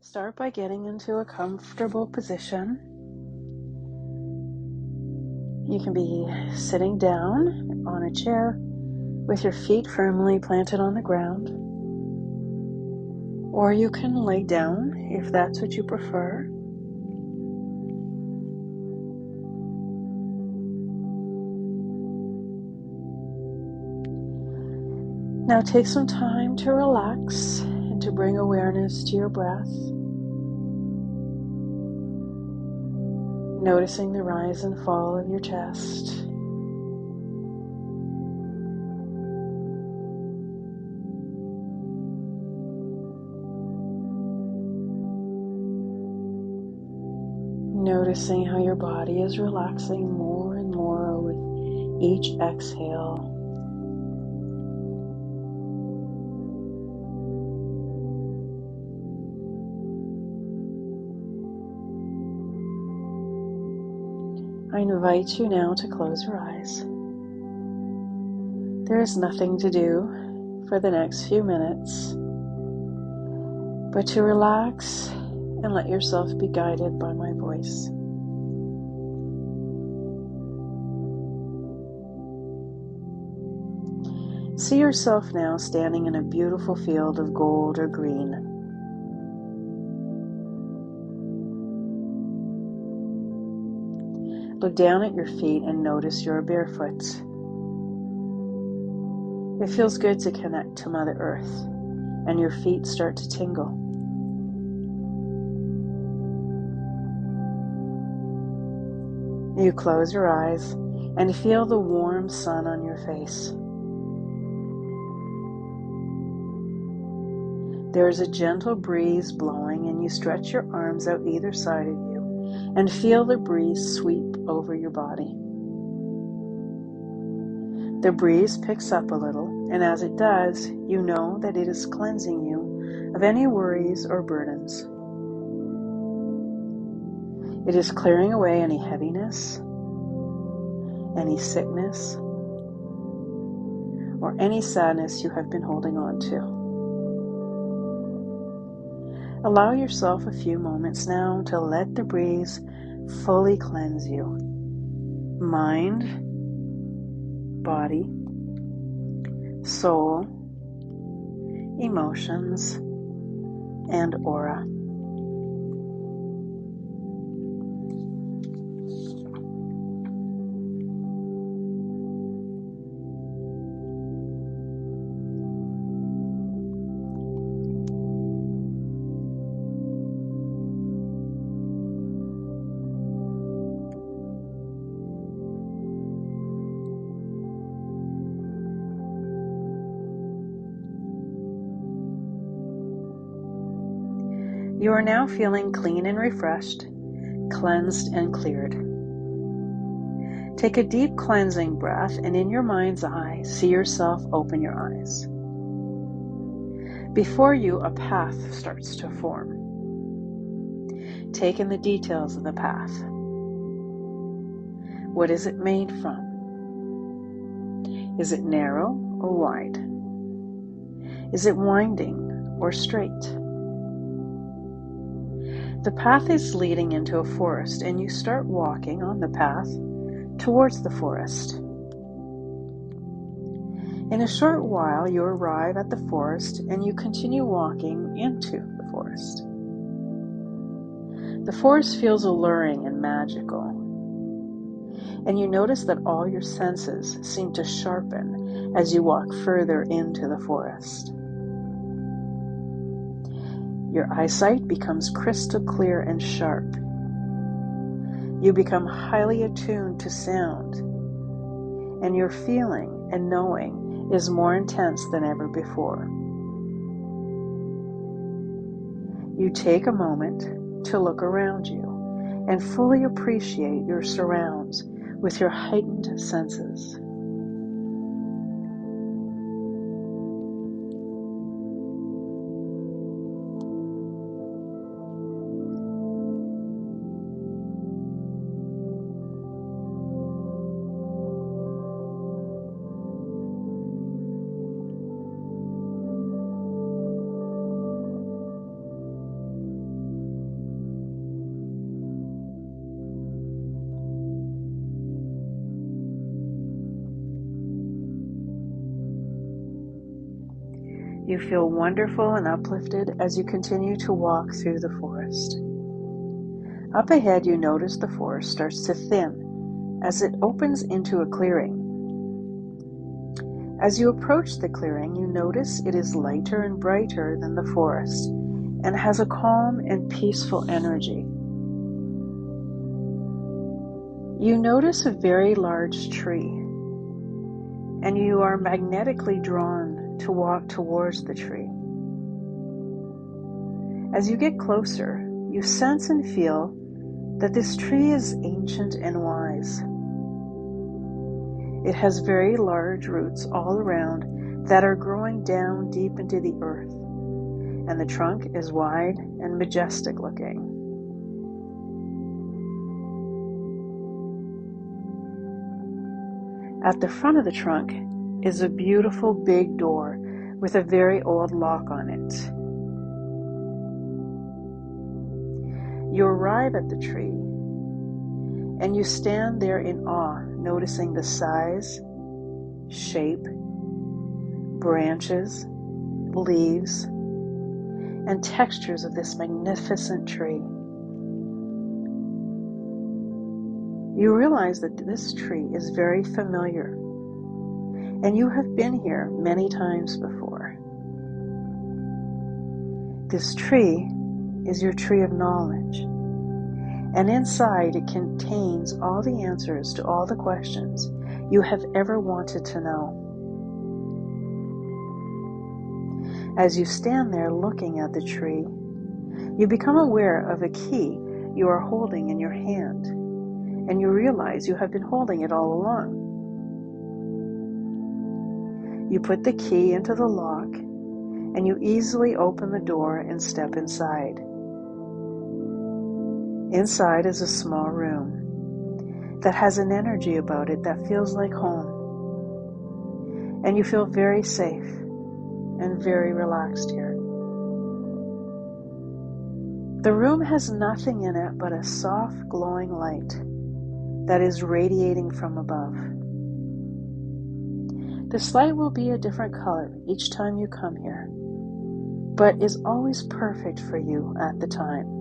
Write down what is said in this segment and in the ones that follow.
Start by getting into a comfortable position. You can be sitting down on a chair with your feet firmly planted on the ground, or you can lay down if that's what you prefer. Now take some time to relax and to bring awareness to your breath. Noticing the rise and fall of your chest. Noticing how your body is relaxing more and more with each exhale. I invite you now to close your eyes. There is nothing to do for the next few minutes, but to relax and let yourself be guided by my voice. See yourself now standing in a beautiful field of gold or green. Look down at your feet and notice you're barefoot. It feels good to connect to Mother Earth, and your feet start to tingle. You close your eyes and feel the warm sun on your face. There is a gentle breeze blowing, and you stretch your arms out either side of you and feel the breeze sweep over your body. The breeze picks up a little, and as it does, you know that it is cleansing you of any worries or burdens. It is clearing away any heaviness, any sickness, or any sadness you have been holding on to. Allow yourself a few moments now to let the breeze fully cleanse you. Mind, body, soul, emotions, and aura. You are now feeling clean and refreshed, cleansed and cleared. Take a deep cleansing breath, and in your mind's eye, see yourself open your eyes. Before you, a path starts to form. Take in the details of the path. What is it made from? Is it narrow or wide? Is it winding or straight? The path is leading into a forest, and you start walking on the path towards the forest. In a short while, you arrive at the forest, and you continue walking into the forest. The forest feels alluring and magical, and you notice that all your senses seem to sharpen as you walk further into the forest. Your eyesight becomes crystal clear and sharp. You become highly attuned to sound, and your feeling and knowing is more intense than ever before. You take a moment to look around you and fully appreciate your surrounds with your heightened senses. You feel wonderful and uplifted as you continue to walk through the forest. Up ahead, you notice the forest starts to thin as it opens into a clearing. As you approach the clearing, you notice it is lighter and brighter than the forest and has a calm and peaceful energy. You notice a very large tree, and you are magnetically drawn to walk towards the tree. As you get closer, you sense and feel that this tree is ancient and wise. It has very large roots all around that are growing down deep into the earth, and the trunk is wide and majestic looking. At the front of the trunk is a beautiful big door with a very old lock on it. You arrive at the tree and you stand there in awe, noticing the size, shape, branches, leaves, and textures of this magnificent tree. You realize that this tree is very familiar, and you have been here many times before. This tree is your tree of knowledge, and inside it contains all the answers to all the questions you have ever wanted to know. As you stand there looking at the tree, you become aware of a key you are holding in your hand, and you realize you have been holding it all along. You put the key into the lock, and you easily open the door and step inside. Inside is a small room that has an energy about it that feels like home, and you feel very safe and very relaxed here. The room has nothing in it but a soft glowing light that is radiating from above. This light will be a different color each time you come here, but is always perfect for you at the time.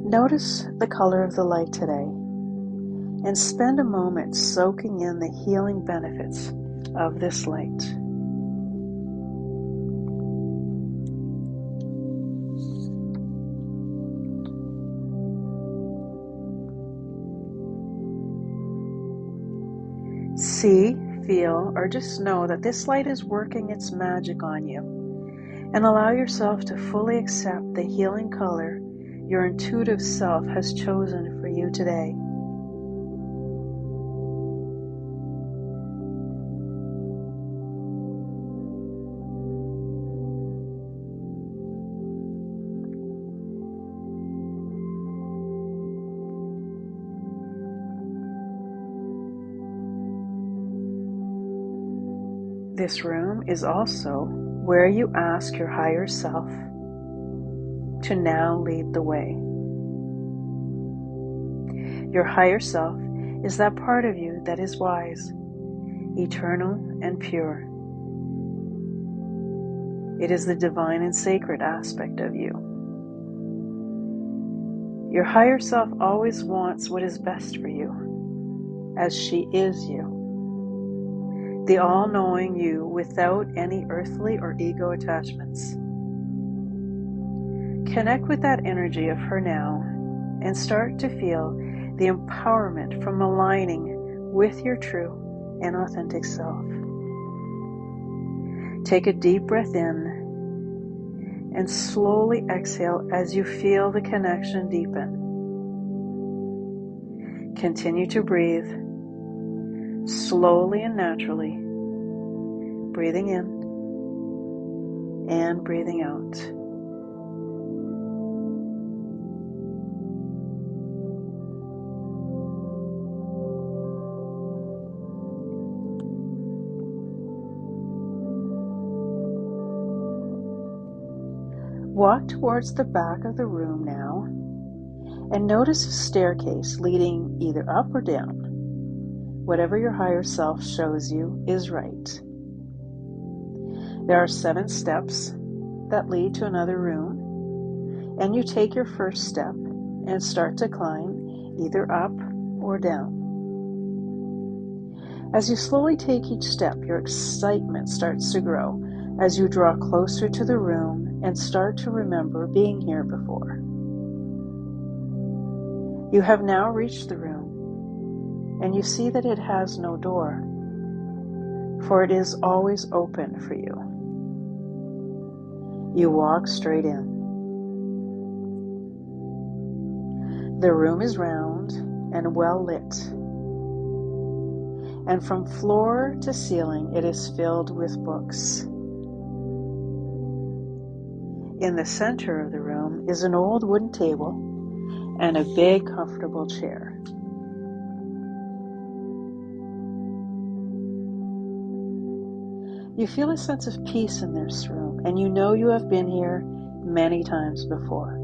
Notice the color of the light today and spend a moment soaking in the healing benefits of this light. See, feel, or just know that this light is working its magic on you, and allow yourself to fully accept the healing color your intuitive self has chosen for you today. This room is also where you ask your higher self to now lead the way. Your higher self is that part of you that is wise, eternal, and pure. It is the divine and sacred aspect of you. Your higher self always wants what is best for you, as she is you. The all-knowing you without any earthly or ego attachments. Connect with that energy of her now and start to feel the empowerment from aligning with your true and authentic self. Take a deep breath in and slowly exhale as you feel the connection deepen. Continue to breathe slowly and naturally, breathing in and breathing out. Walk towards the back of the room now and notice a staircase leading either up or down. Whatever your higher self shows you is right. There are 7 steps that lead to another room, and you take your first step and start to climb either up or down. As you slowly take each step, your excitement starts to grow as you draw closer to the room and start to remember being here before. You have now reached the room, and you see that it has no door, for it is always open for you. You walk straight in. The room is round and well lit, and from floor to ceiling it is filled with books. In the center of the room is an old wooden table and a big comfortable chair. You feel a sense of peace in this room, and you know you have been here many times before.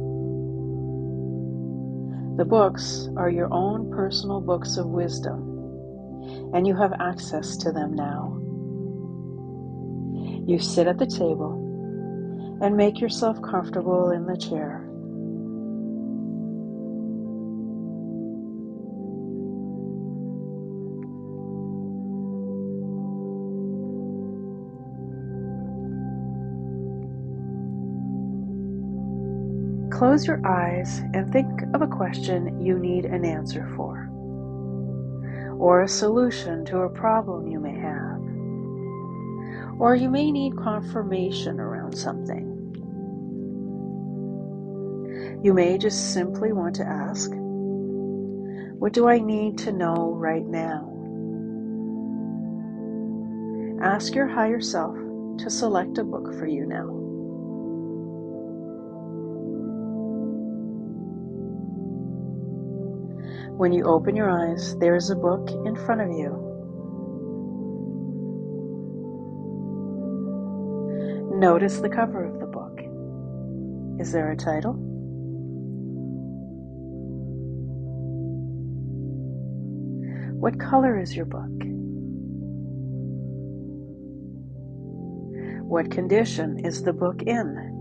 The books are your own personal books of wisdom, and you have access to them now. You sit at the table and make yourself comfortable in the chair. Close your eyes and think of a question you need an answer for, or a solution to a problem you may have, or you may need confirmation around something. You may just simply want to ask, what do I need to know right now? Ask your higher self to select a book for you now. When you open your eyes, there is a book in front of you. Notice the cover of the book. Is there a title? What color is your book? What condition is the book in?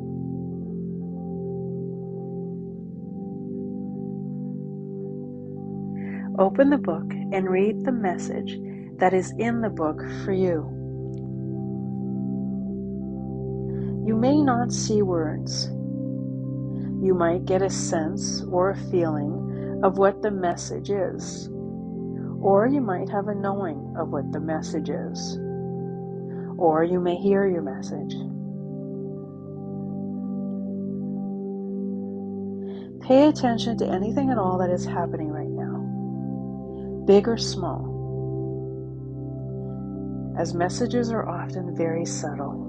Open the book and read the message that is in the book for you. You may not see words. You might get a sense or a feeling of what the message is, or you might have a knowing of what the message is, or you may hear your message. Pay attention to anything at all that is happening right now, big or small, as messages are often very subtle.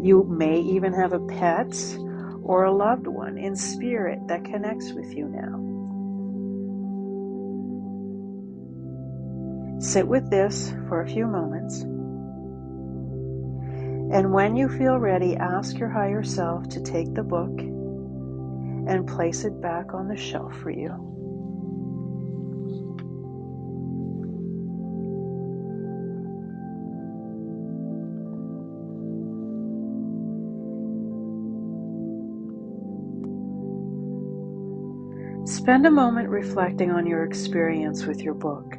You may even have a pet or a loved one in spirit that connects with you now. Sit with this for a few moments, and when you feel ready, ask your higher self to take the book and place it back on the shelf for you. Spend a moment reflecting on your experience with your book.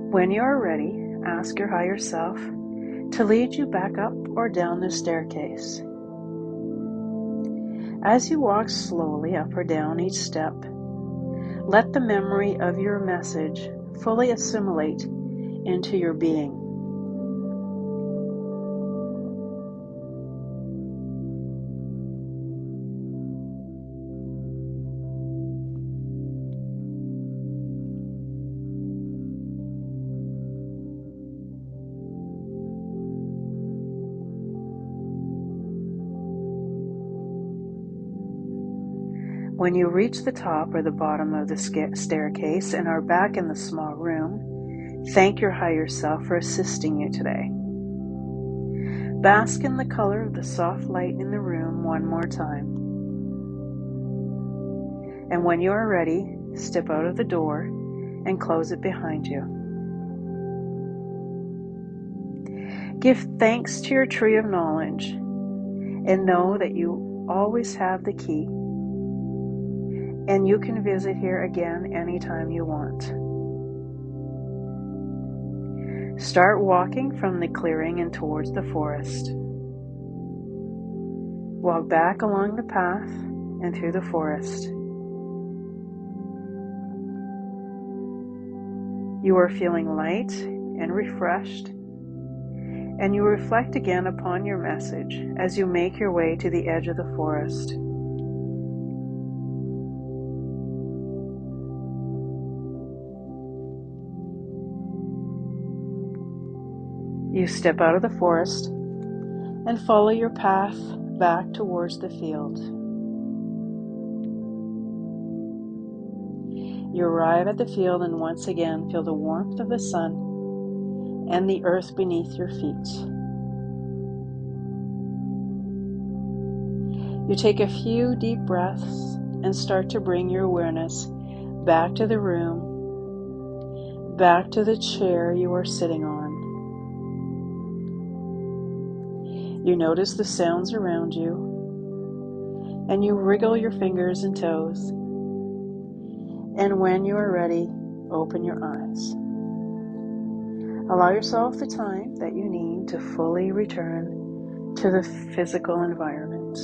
When you are ready, ask your higher self to lead you back up or down the staircase. As you walk slowly up or down each step, let the memory of your message fully assimilate into your being. When you reach the top or the bottom of the staircase and are back in the small room, thank your higher self for assisting you today. Bask in the color of the soft light in the room one more time. And when you are ready, step out of the door and close it behind you. Give thanks to your tree of knowledge and know that you always have the key, and you can visit here again anytime you want. Start walking from the clearing and towards the forest. Walk back along the path and through the forest. You are feeling light and refreshed, and you reflect again upon your message as you make your way to the edge of the forest. You step out of the forest and follow your path back towards the field. You arrive at the field and once again feel the warmth of the sun and the earth beneath your feet. You take a few deep breaths and start to bring your awareness back to the room, back to the chair you are sitting on. You notice the sounds around you, and you wriggle your fingers and toes. And when you are ready, open your eyes. Allow yourself the time that you need to fully return to the physical environment.